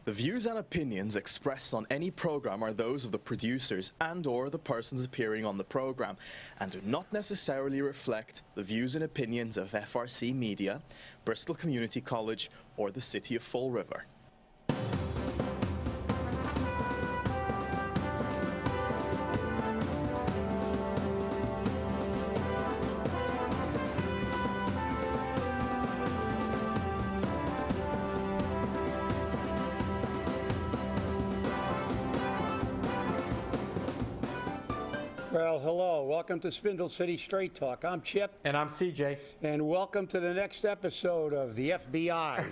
The views and opinions expressed on any program are those of the producers and/or the persons appearing on the program, and do not necessarily reflect the views and opinions of FRC Media, Bristol Community College, or the City of Fall River. Well, hello. Welcome to Spindle City Straight Talk. I'm Chip. And I'm CJ. And welcome to the next episode of the FBI.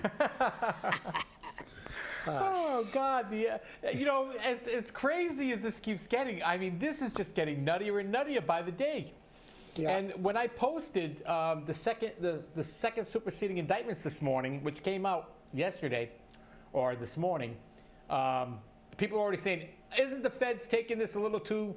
Oh, God. You know, as crazy as this keeps getting, I mean, this is just getting nuttier and nuttier by the day. Yeah. And when I posted the second superseding indictments this morning, which came out yesterday or this morning, people are already saying, isn't the feds taking this a little too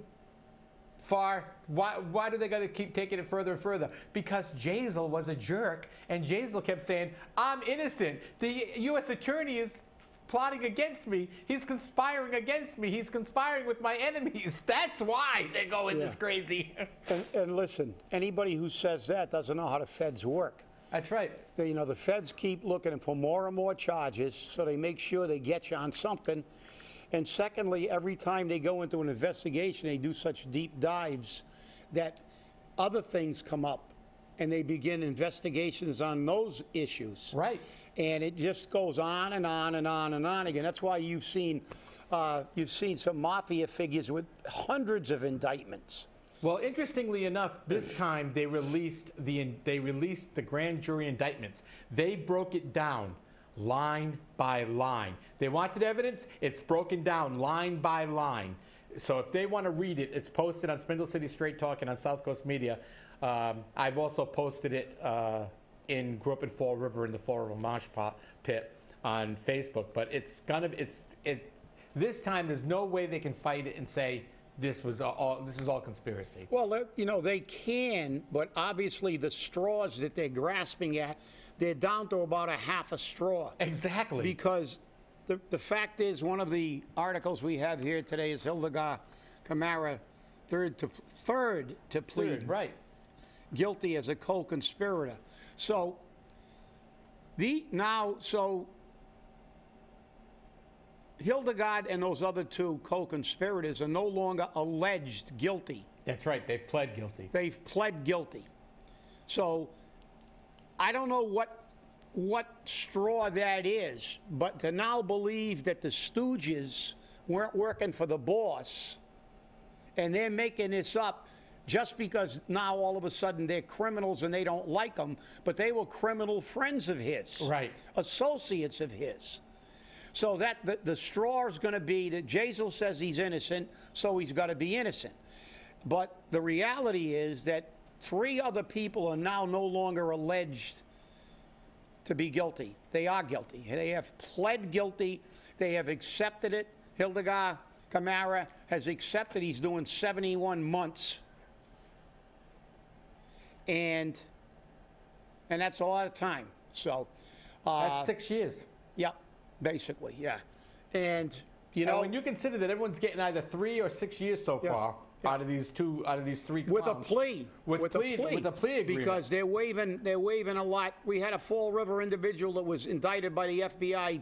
far? Why do they got to keep taking it further and further? Because Jasiel was a jerk, and Jasiel kept saying, I'm innocent. The U.S. attorney is plotting against me. He's conspiring against me. He's conspiring with my enemies. That's why they're going this crazy. and listen, anybody who says that doesn't know how the feds work. That's right. You know, the feds keep looking for more and more charges, so they make sure they get you on something. And secondly, every time they go into an investigation, they do such deep dives that other things come up, and they begin investigations on those issues. Right. And it just goes on and on and on and on again. That's why you've seen some mafia figures with hundreds of indictments. Well, interestingly enough, this time they released the grand jury indictments. They broke it down line by line. They wanted evidence, it's broken down line by line. So if they want to read it, it's posted on Spindle City Straight Talk and on South Coast Media. I've also posted it Grew Up in Fall River in the Fall River Marsh Pit on Facebook. But this time there's no way they can fight it and say this was all conspiracy. Well, you know, they can, but obviously the straws that they're grasping at, they're down to about a half a straw. Exactly. Because the fact is, one of the articles we have here today is Hildegard Camara, third to plead guilty as a co-conspirator. So Hildegard and those other two co-conspirators are no longer alleged guilty. That's right. They've pled guilty. They've pled guilty. So I don't know what straw that is, but to now believe that the stooges weren't working for the boss and they're making this up just because now all of a sudden they're criminals and they don't like them, but they were criminal friends of his, right? Associates of his. So that the straw is going to be that Jasiel says he's innocent, so he's got to be innocent. But the reality is that 3 other people are now no longer alleged to be guilty. They are guilty. They have pled guilty. They have accepted it. Hildegard Camara has accepted he's doing 71 months. And that's a lot of time. So that's 6 years. Yep, basically, yeah. And you know, and when you consider that everyone's getting either 3 or 6 years so far out of these 3 clowns. With a plea. With a plea agreement. Because they're waiving a lot. We had a Fall River individual that was indicted by the FBI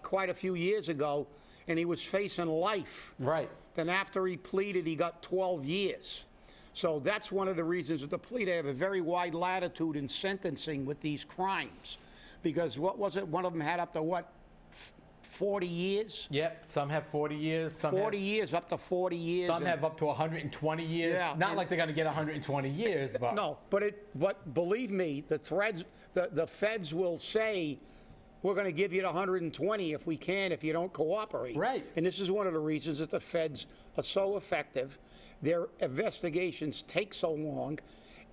quite a few years ago, and he was facing life. Right. Then after he pleaded, he got 12 years. So that's one of the reasons with the plea, they have a very wide latitude in sentencing with these crimes. Because what was it? One of them had up to 40 years? Yep, some have 40 years. Some 40 years, up to 40 years. Some have up to 120 years. Yeah, Not like they're going to get 120 years, but... No, but believe me, the feds will say, we're going to give you the 120 if we can, if you don't cooperate. Right. And this is one of the reasons that the feds are so effective. Their investigations take so long,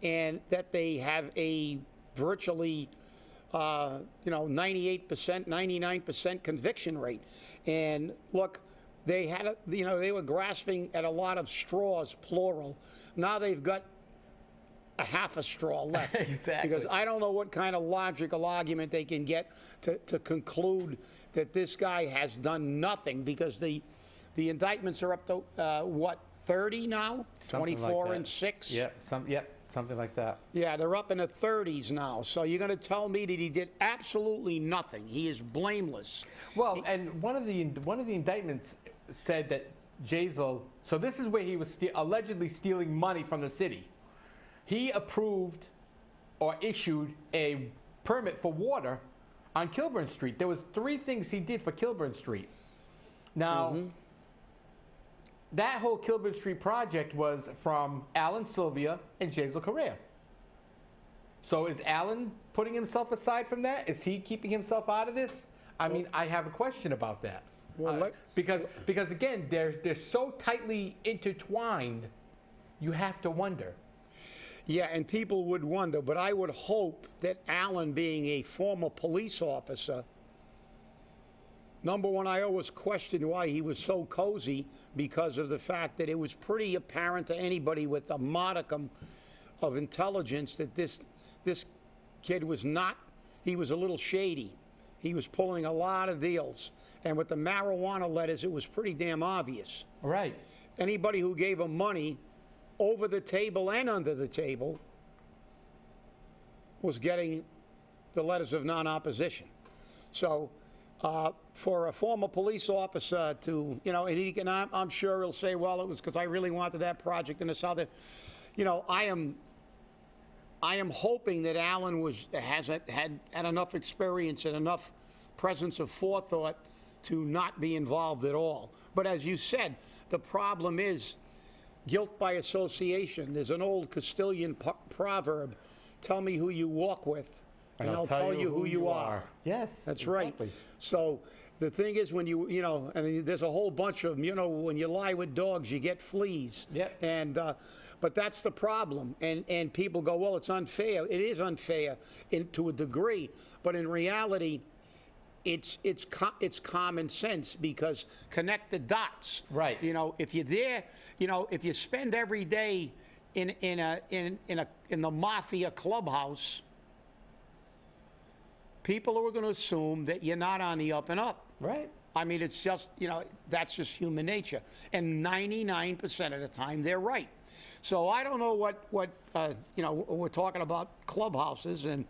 and that they have a virtually 98%, 99% conviction rate. And look, they were grasping at a lot of straws, plural. Now they've got a half a straw left. Exactly. Because I don't know what kind of logical argument they can get to conclude that this guy has done nothing, because the indictments are up to, what, 30 now? Something 24 like that. and 6? Yeah, something like that. Yeah, they're up in the 30s now. So you're going to tell me that he did absolutely nothing? He is blameless. Well, and one of the indictments said that Jasiel, so this is where he was allegedly stealing money from the city. He approved or issued a permit for water on Kilburn Street. There was 3 things he did for Kilburn Street. Now, that whole Kilburn Street project was from Alan Sylvia and Jasiel Correira. So is Alan putting himself aside from that? Is he keeping himself out of this? I mean, I have a question about that. Well, because again, they're so tightly intertwined, you have to wonder. Yeah, and people would wonder, but I would hope that Alan, being a former police officer, number one, I always questioned why he was so cozy, because of the fact that it was pretty apparent to anybody with a modicum of intelligence that this kid was not, he was a little shady. He was pulling a lot of deals. And with the marijuana letters, it was pretty damn obvious. Right. Anybody who gave him money over the table and under the table was getting the letters of non-opposition. So for a former police officer to, you know, and he can, I'm sure he'll say, well, it was because I really wanted that project in the south. You know, I am hoping that Alan had enough experience and enough presence of forethought to not be involved at all. But as you said, the problem is guilt by association. There's an old Castilian proverb, tell me who you walk with, and I'll tell you who you are. Yes, that's exactly. right. So the thing is, when you know, I mean, there's a whole bunch of them, you know, when you lie with dogs, you get fleas. Yep. And, but that's the problem. And people go, well, it's unfair. It is unfair to a degree, but in reality, it's common sense, because connect the dots. Right. You know, if you're there, you know, if you spend every day in the mafia clubhouse, people are going to assume that you're not on the up and up. Right. I mean, it's just, you know, that's just human nature. And 99% of the time, they're right. So I don't know what you know, we're talking about clubhouses and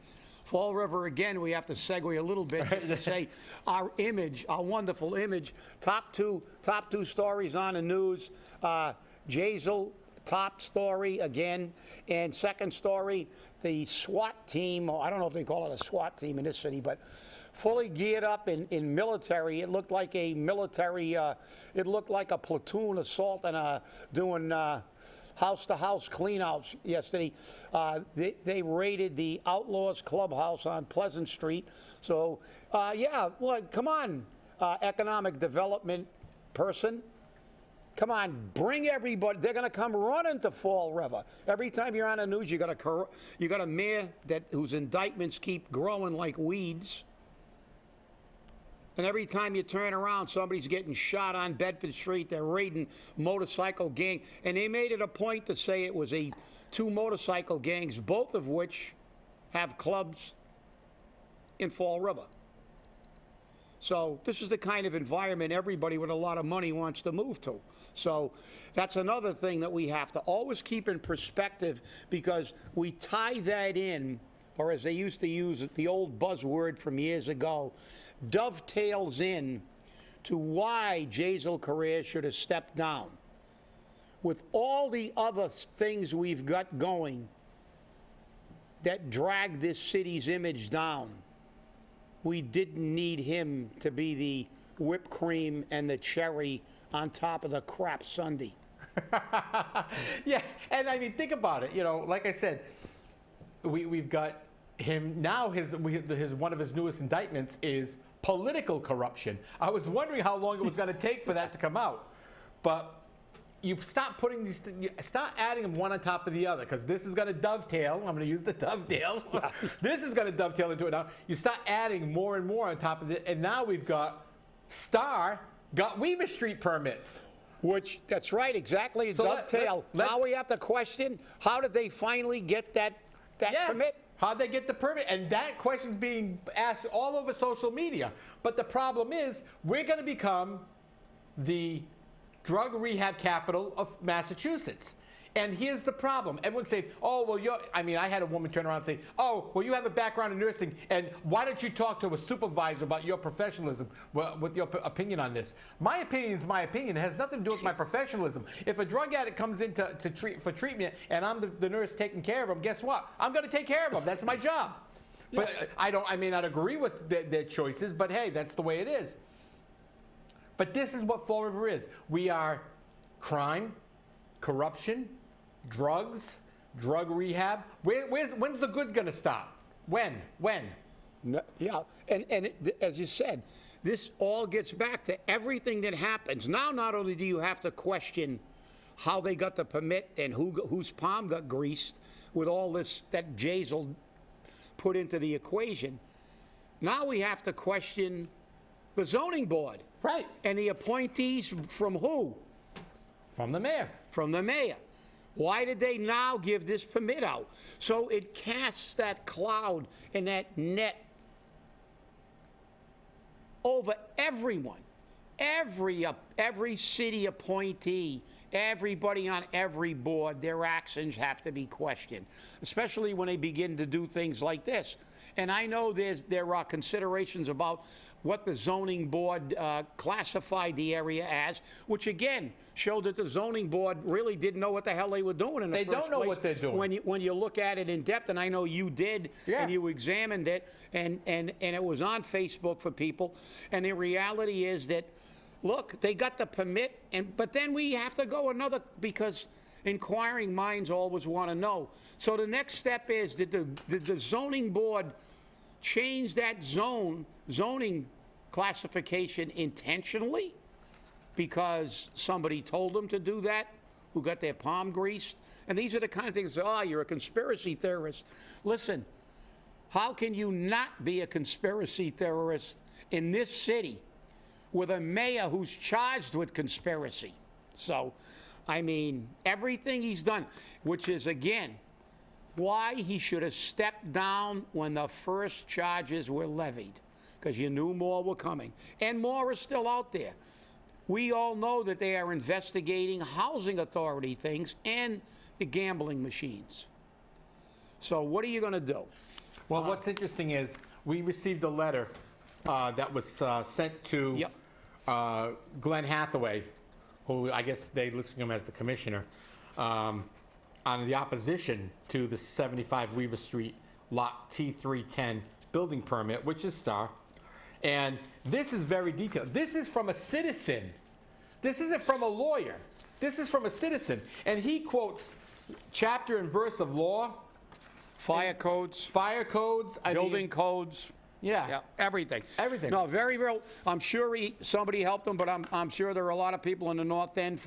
Fall River again. We have to segue a little bit just to say our image, our wonderful image. Top two stories on the news. Jasiel, top story again, and second story, the SWAT team. Or I don't know if they call it a SWAT team in this city, but fully geared up in military. It looked like a military. It looked like a platoon assault and doing. House-to-house cleanouts yesterday. They raided the Outlaws Clubhouse on Pleasant Street. So, yeah, well, come on, economic development person. Come on, bring everybody. They're going to come running to Fall River. Every time you're on the news, you got a mayor whose indictments keep growing like weeds. And every time you turn around, somebody's getting shot on Bedford Street. They're raiding motorcycle gang. And they made it a point to say it was two motorcycle gangs, both of which have clubs in Fall River. So this is the kind of environment everybody with a lot of money wants to move to. So that's another thing that we have to always keep in perspective, because we tie that in, or as they used to use the old buzzword from years ago, dovetails in to why Jasiel Correira should have stepped down. With all the other things we've got going that drag this city's image down, we didn't need him to be the whipped cream and the cherry on top of the crap sundae. Yeah, and I mean, think about it. You know, like I said, we've got him now. His one of his newest indictments is political corruption. I was wondering how long it was going to take for that to come out, but you stop putting these, start adding them one on top of the other, because this is going to dovetail. I'm going to use the dovetail. This is going to dovetail into it now. You start adding more and more on top of it, and now we've got STAR got Weaver Street permits. Which, that's right, exactly, So dovetail. let's- Now we have to question, how did they finally get that permit? How'd they get the permit? And that question's being asked all over social media. But the problem is, we're going to become the drug rehab capital of Massachusetts. And here's the problem. Everyone's saying, oh, well, I had a woman turn around and say, oh, well, you have a background in nursing, and why don't you talk to a supervisor about your professionalism with your opinion on this? My opinion is my opinion. It has nothing to do with my professionalism. If a drug addict comes in for treatment and I'm the nurse taking care of him, guess what? I'm going to take care of him. That's my job. But I may not agree with their choices, but hey, that's the way it is. But this is what Fall River is. We are crime, corruption, drugs, drug rehab. When's the good going to stop? When? No, yeah, and as you said, this all gets back to everything that happens. Now, not only do you have to question how they got the permit and whose palm got greased with all this that Jasiel put into the equation, now we have to question the zoning board. Right. And the appointees from who? From the mayor. From the mayor. Why did they now give this permit out? So it casts that cloud and that net over everyone. Every city appointee, everybody on every board, their actions have to be questioned, especially when they begin to do things like this. And I know there are considerations about what the zoning board classified the area as, which again showed that the zoning board really didn't know what the hell they were doing in the first place. They don't know what they're doing. When you look at it in depth, and I know you did, yeah. And you examined it, and it was on Facebook for people, and the reality is that, look, they got the permit, but then we have to go another, because inquiring minds always want to know. So the next step is, did the zoning board change that zoning classification intentionally because somebody told them to do that, who got their palm greased? And these are the kind of things, oh, you're a conspiracy theorist. Listen, how can you not be a conspiracy theorist in this city with a mayor who's charged with conspiracy? So, I mean, everything he's done, which is, again, why he should have stepped down when the first charges were levied, because you knew more were coming. And more is still out there. We all know that they are investigating housing authority things and the gambling machines. So what are you going to do? Well, what's interesting is we received a letter that was sent to Yep. Glenn Hathaway, who I guess they listed him as the commissioner, on the opposition to the 75 Weaver Street Lot T310 building permit, which is STAR. And this is very detailed. This is from a citizen. This isn't from a lawyer. This is from a citizen. And he quotes chapter and verse of law. Fire codes, Building codes. Yeah. Everything. Everything. No, very real. I'm sure somebody helped him, but I'm sure there are a lot of people in the North End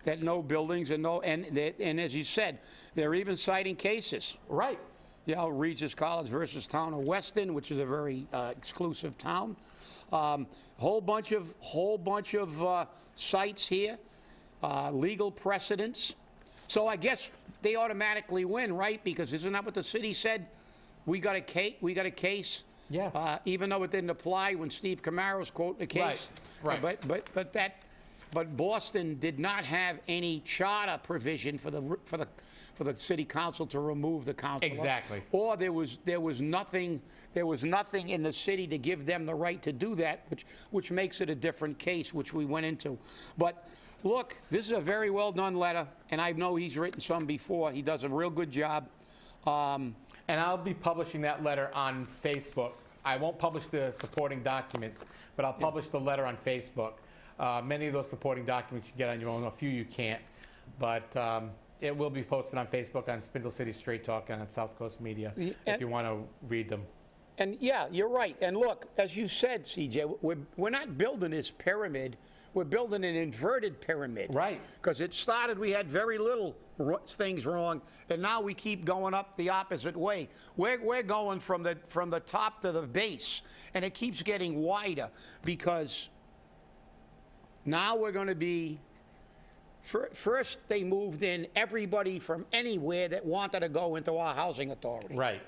that know buildings and as you said, they're even citing cases. Right. Regis College versus Town of Weston, which is a very exclusive town. Whole bunch of sites here, legal precedents. So I guess they automatically win, right? Because isn't that what the city said? We got a case. Yeah. Even though it didn't apply when Steve Camaro's quoting the case. Right. But Boston did not have any charter provision for the city council to remove the councilor. Exactly. Or there was nothing in the city to give them the right to do that, which makes it a different case, which we went into. But look, this is a very well done letter, and I know he's written some before. He does a real good job. And I'll be publishing that letter on Facebook. I won't publish the supporting documents, but I'll publish the letter on Facebook. Many of those supporting documents you get on your own. A few you can't. But it will be posted on Facebook, on Spindle City Straight Talk, and on South Coast Media if you want to read them. And yeah, you're right. And look, as you said, CJ, we're not building this pyramid. We're building an inverted pyramid. Right. Because it started, we had very little things wrong, and now we keep going up the opposite way. We're going from the top to the base, and it keeps getting wider because now we're going to be First, they moved in everybody from anywhere that wanted to go into our housing authority. Right.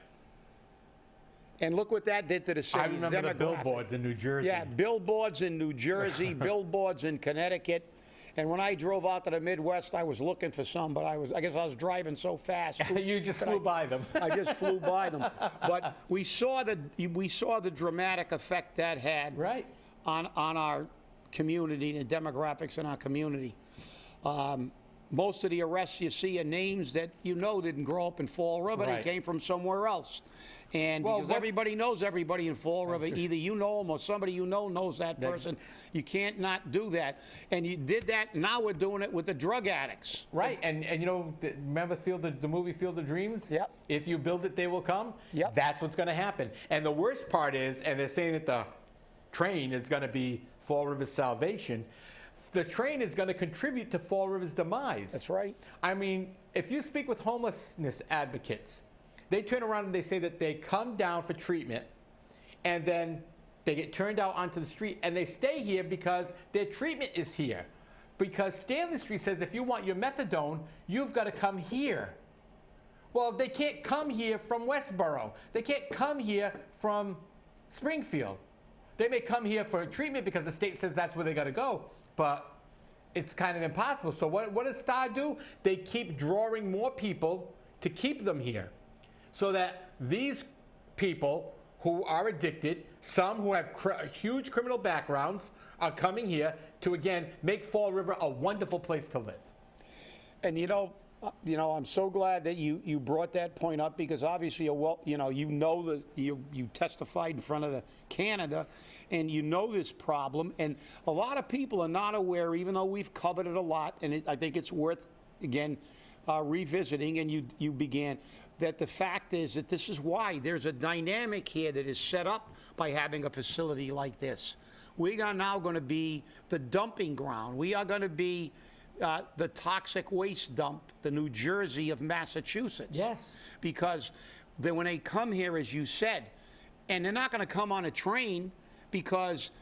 And look what that did to the city. I remember the billboards in New Jersey. Yeah, billboards in New Jersey, billboards in Connecticut. And when I drove out to the Midwest, I was looking for some, but I guess I was driving so fast. You just flew by them. I just flew by them. But we saw the dramatic effect that had Right. on our community, the demographics in our community. Most of the arrests you see are names that you know didn't grow up in Fall River. Right. They came from somewhere else. And Well, because everybody knows everybody in Fall River, either you know them or somebody you know knows that person. You can't not do that. And you did that, now we're doing it with the drug addicts. Right, and you know, remember the movie Field of Dreams? Yep. If you build it, they will come? Yep. That's what's going to happen. And the worst part is, and they're saying that the train is going to be Fall River's salvation, the train is going to contribute to Fall River's demise. That's right. I mean, if you speak with homelessness advocates, they turn around and they say that they come down for treatment and then they get turned out onto the street and they stay here because their treatment is here. Because Stanley Street says if you want your methadone, you've got to come here. Well, they can't come here from Westboro. They can't come here from Springfield. They may come here for treatment because the state says that's where they got to go, but it's kind of impossible. So what does STAR do? They keep drawing more people to keep them here, so that these people who are addicted, some who have huge criminal backgrounds, are coming here to, again, make Fall River a wonderful place to live. And you know, I'm so glad that you brought that point up, because obviously, you testified in front of the Canada, and you know this problem, and a lot of people are not aware, even though we've covered it a lot, and I think it's worth, again, revisiting, and you began, that the fact is that this is why there's a dynamic here that is set up by having a facility like this. We are now going to be the dumping ground. We are going to be the toxic waste dump, the New Jersey of Massachusetts. Yes. Because when they come here, as you said, and they're not going to come on a train, because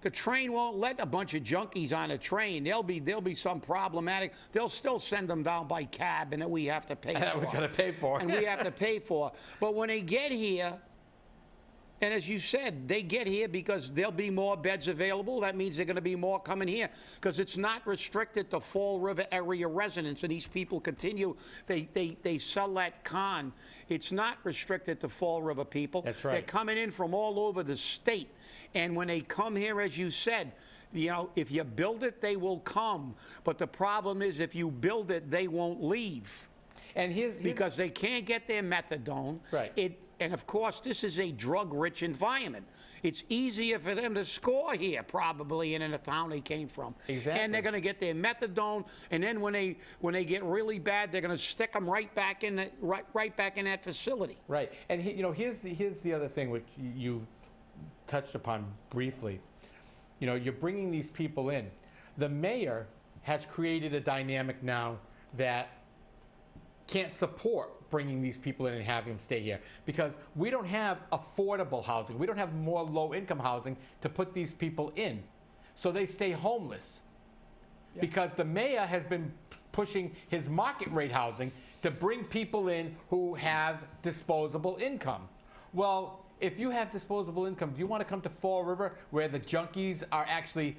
the train won't let a bunch of junkies on a train. There'll be some problematic. They'll still send them down by cab, and that we have to pay for. We're going to pay for. And we have to pay for. But when they get here, and as you said, they get here because there'll be more beds available. That means they're going to be more coming here, because it's not restricted to Fall River area residents, and these people continue. They sell that con. It's not restricted to Fall River people. That's right. They're coming in from all over the state. And when they come here, as you said, if you build it, they will come. But the problem is, if you build it, they won't leave. And because they can't get their methadone. Right. And of course, this is a drug-rich environment. It's easier for them to score here, probably, in the town they came from. Exactly. And they're going to get their methadone, and then when they get really bad, they're going to stick them right back in that facility. Right. And here's the other thing which you touched upon briefly. You're bringing these people in. The mayor has created a dynamic now that can't support bringing these people in and having them stay here, because we don't have affordable housing. We don't have more low-income housing to put these people in. So they stay homeless. Yeah. Because the mayor has been pushing his market rate housing to bring people in who have disposable income. Well, if you have disposable income, do you want to come to Fall River where the junkies are actually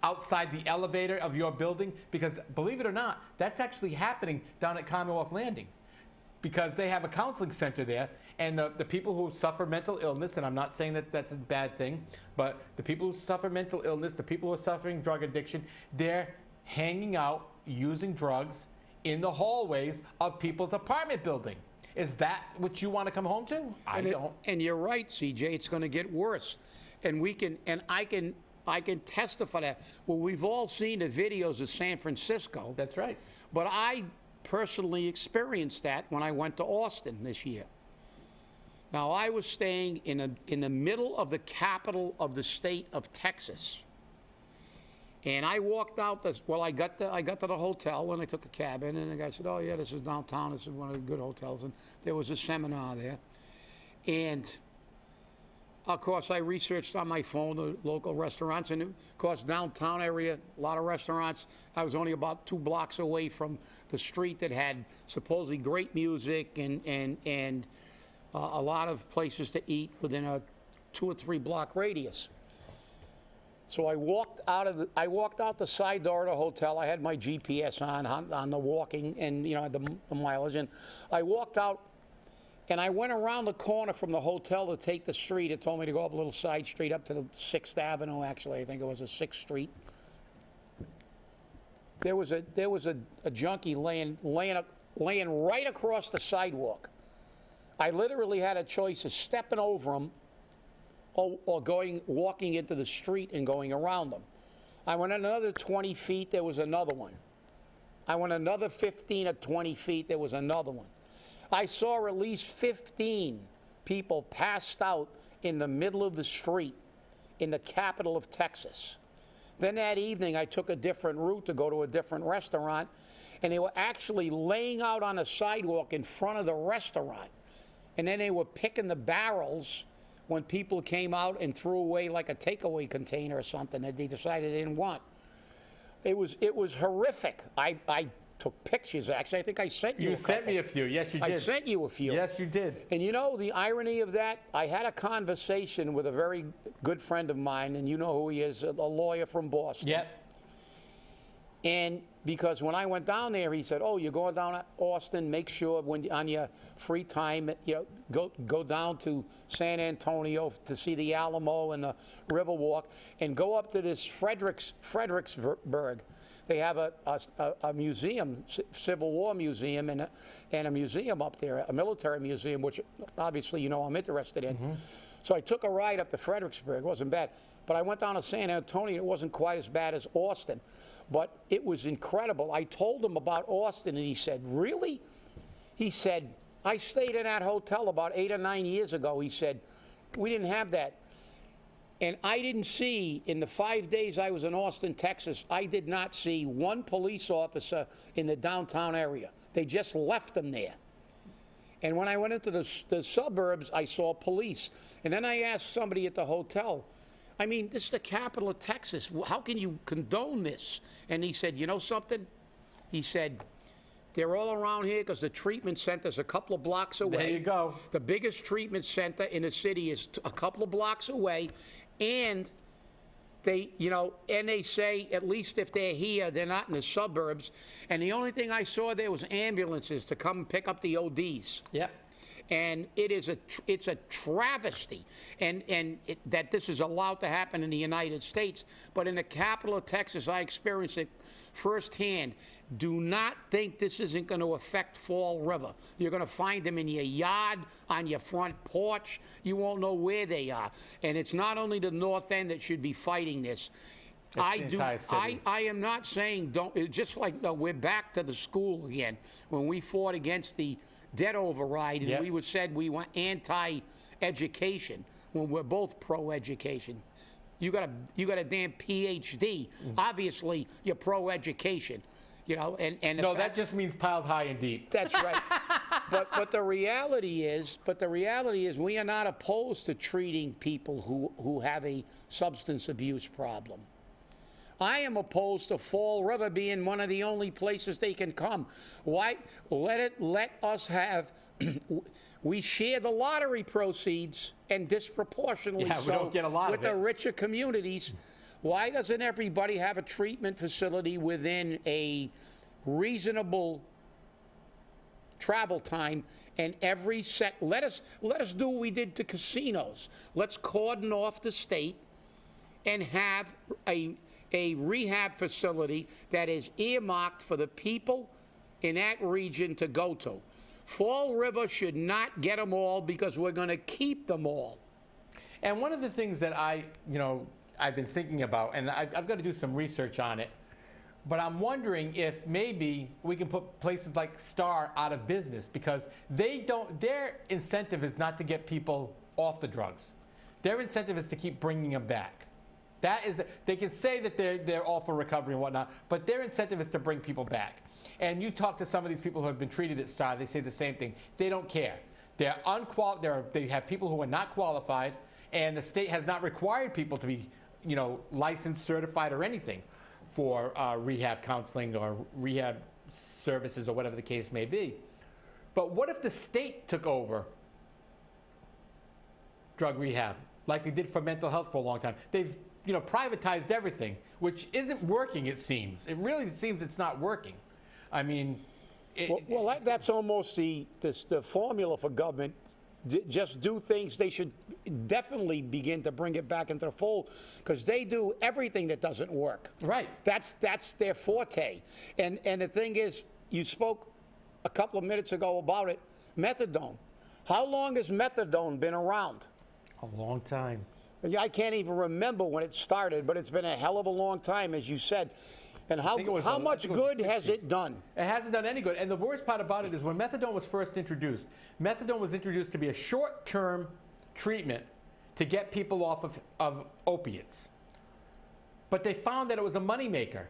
outside the elevator of your building? Because believe it or not, that's actually happening down at Commonwealth Landing, because they have a counseling center there, and the people who suffer mental illness, and I'm not saying that that's a bad thing, but the people who suffer mental illness, the people who are suffering drug addiction, they're hanging out using drugs in the hallways of people's apartment building. Is that what you want to come home to? I don't. And you're right, CJ. It's going to get worse, and I can testify that. Well, we've all seen the videos of San Francisco. That's right. But I personally experienced that when I went to Austin this year. Now, I was staying in the middle of the capital of the state of Texas. And I walked out, I got to the hotel, and I took a cab in, and the guy said, "Oh yeah, this is downtown, this is one of the good hotels," and there was a seminar there. And Of course, I researched on my phone the local restaurants, and of course, downtown area, a lot of restaurants. I was only about 2 blocks away from the street that had supposedly great music and a lot of places to eat within a 2 or 3 block radius. So I walked out the side door of the hotel. I had my GPS on the walking and the mileage, and I walked out. And I went around the corner from the hotel to take the street. It told me to go up a little side street up to the 6th Avenue, actually. I think it was a 6th Street. There was a junkie laying right across the sidewalk. I literally had a choice of stepping over him or walking into the street and going around them. I went another 20 feet, there was another one. I went another 15 or 20 feet, there was another one. I saw at least 15 people passed out in the middle of the street in the capital of Texas. Then that evening, I took a different route to go to a different restaurant, and they were actually laying out on the sidewalk in front of the restaurant. And then they were picking the barrels when people came out and threw away like a takeaway container or something that they decided they didn't want. It was horrific. I took pictures, actually. I think I sent you a couple. You sent me a few. Yes, you did. I sent you a few. Yes, you did. And you know, the irony of that, I had a conversation with a very good friend of mine, and you know who he is, a lawyer from Boston. Yep. And because when I went down there, he said, oh, you're going down to Austin, make sure when on your free time, go down to San Antonio to see the Alamo and the Riverwalk, and go up to this Fredericksburg. They have a museum, Civil War museum, and a museum up there, a military museum, which obviously I'm interested in. Mm-hmm. So I took a ride up to Fredericksburg. It wasn't bad. But I went down to San Antonio. It wasn't quite as bad as Austin. But it was incredible. I told him about Austin, and he said, really? He said, I stayed in that hotel about 8 or 9 years ago. He said, we didn't have that. And I didn't see, in the 5 days I was in Austin, Texas, I did not see one police officer in the downtown area. They just left them there. And when I went into the suburbs, I saw police. And then I asked somebody at the hotel, I mean, this is the capital of Texas. How can you condone this? And he said, you know something? He said, they're all around here because the treatment center's a couple of blocks away. There you go. The biggest treatment center in the city is a couple of blocks away. And they, and they say, at least if they're here, they're not in the suburbs. And the only thing I saw there was ambulances to come and pick up the ODs. Yep. And it's a travesty, that this is allowed to happen in the United States. But in the capital of Texas, I experienced it firsthand. Do not think this isn't going to affect Fall River. You're going to find them in your yard, on your front porch. You won't know where they are. And it's not only the North End that should be fighting this. I am not saying don't. Just like we're back to the school again. When we fought against the debt override, and we said we were anti-education when we're both pro-education. You got a damn PhD. Mm-hmm. Obviously, you're pro-education. And no, that just means piled high and deep. That's right. but the reality is, we are not opposed to treating people who have a substance abuse problem. I am opposed to Fall River being one of the only places they can come. Why? Let us have. We share the lottery proceeds, and disproportionately we don't get a lot with of it. the richer communities. Why doesn't everybody have a treatment facility within a reasonable travel time? And every let us do what we did to casinos. Let's cordon off the state and have a rehab facility that is earmarked for the people in that region to go to. Fall River should not get them all because we're going to keep them all. And one of the things that I've been thinking about, and I've got to do some research on it, but I'm wondering if maybe we can put places like STAR out of business because their incentive is not to get people off the drugs. Their incentive is to keep bringing them back. They can say that they're all for recovery and whatnot, but their incentive is to bring people back. And you talk to some of these people who have been treated at STAR, they say the same thing. They don't care. They have people who are not qualified, And the state has not required people to be, licensed, certified, or anything for rehab counseling or rehab services or whatever the case may be. But what if the state took over drug rehab like they did for mental health for a long time? They've privatized everything, which isn't working, it seems. It really seems it's not working. I mean... that's almost the formula for government. Just do things. They should definitely begin to bring it back into the fold, because they do everything that doesn't work. Right. That's their forte. And the thing is, you spoke a couple of minutes ago about it, methadone. How long has methadone been around? A long time. I can't even remember when it started, but it's been a hell of a long time, as you said. And how much good has it done? It hasn't done any good. And the worst part about it is when methadone was first introduced, methadone was introduced to be a short-term treatment to get people off of opiates. But they found that it was a moneymaker.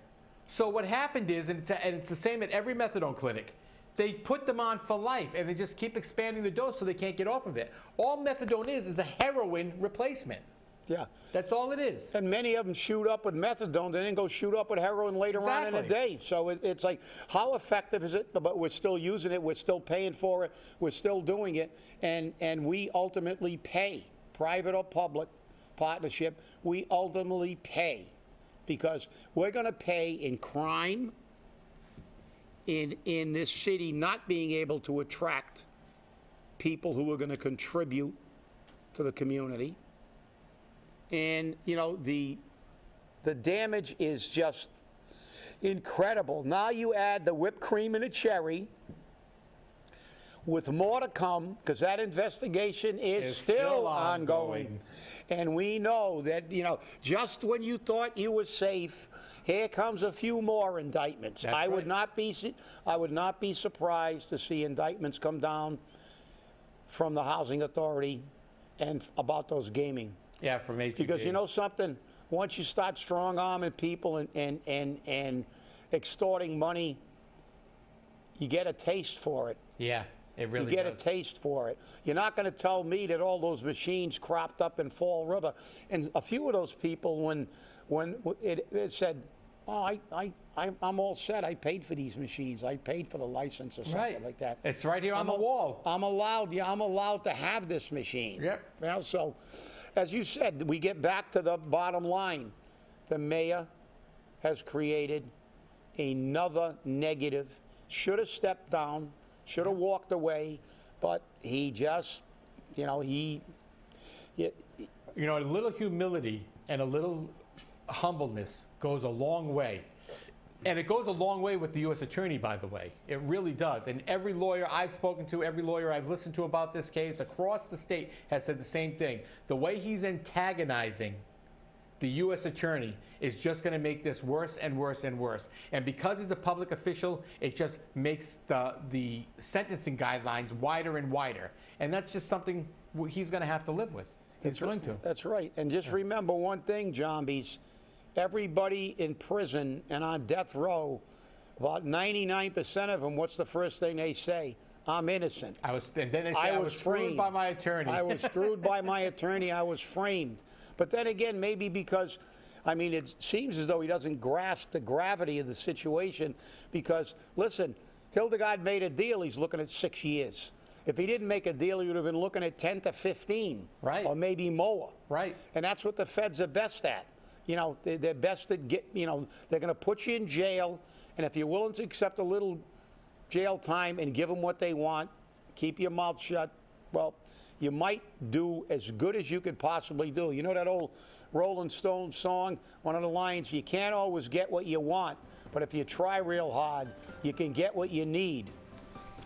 So what happened is, and it's the same at every methadone clinic, they put them on for life, and they just keep expanding the dose so they can't get off of it. All methadone is a heroin replacement. Yeah. That's all it is. And many of them shoot up with methadone, they then go shoot up with heroin later on in the day. So it's like, how effective is it? But we're still using it, we're still paying for it, we're still doing it, and we ultimately pay, private or public partnership, we ultimately pay, because we're going to pay in crime, in this city not being able to attract people who are going to contribute to the community. And, the damage is just incredible. Now you add the whipped cream and the cherry, with more to come, because that investigation is still ongoing. And we know that, just when you thought you were safe, here comes a few more indictments. I would not be surprised to see indictments come down from the Housing Authority and about those gaming. Yeah, from HEB. Because you know something? Once you start strong-arming people and extorting money, you get a taste for it. Yeah, it really does. You get a taste for it. You're not going to tell me that all those machines cropped up in Fall River. And a few of those people, when it said, oh, I'm all set. I paid for these machines. I paid for the license or something like that. It's right here on the wall. I'm allowed to have this machine. Yep. So, as you said, we get back to the bottom line. The mayor has created another negative. Should have stepped down, should have walked away, but he just, a little humility and a little humbleness goes a long way. And it goes a long way with the U.S. Attorney, by the way. It really does. And every lawyer I've spoken to, every lawyer I've listened to about this case across the state has said the same thing. The way he's antagonizing the U.S. Attorney is just going to make this worse and worse and worse. And because he's a public official, it just makes the sentencing guidelines wider and wider. And that's just something he's going to have to live with. He's going to. That's right. And just remember one thing, Zombies. Everybody in prison and on death row, about 99% of them, what's the first thing they say? I'm innocent. And then they say, I was screwed by my attorney. I was screwed by my attorney. I was framed. But then again, maybe because, it seems as though he doesn't grasp the gravity of the situation, because, listen, Hildegard made a deal. He's looking at 6 years. If he didn't make a deal, he would have been looking at 10 to 15. Right. Or maybe more. Right. And that's what the feds are best at. They're best at they're going to put you in jail, and if you're willing to accept a little jail time and give them what they want, keep your mouth shut, well, you might do as good as you could possibly do. You know that old Rolling Stones song, one of the lines, you can't always get what you want, but if you try real hard, you can get what you need.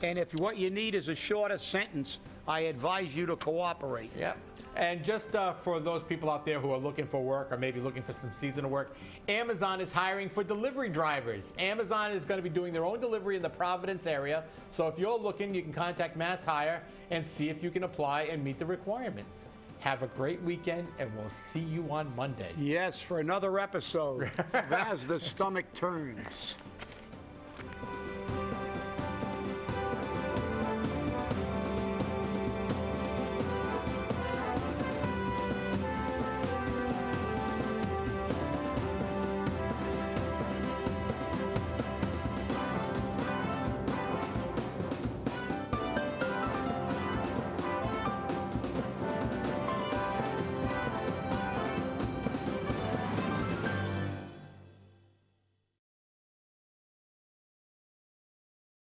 And if what you need is a shorter sentence, I advise you to cooperate. Yep. And just for those people out there who are looking for work or maybe looking for some seasonal work, Amazon is hiring for delivery drivers. Amazon is going to be doing their own delivery in the Providence area. So if you're looking, you can contact Mass Hire and see if you can apply and meet the requirements. Have a great weekend, and we'll see you on Monday. Yes, for another episode as the stomach turns.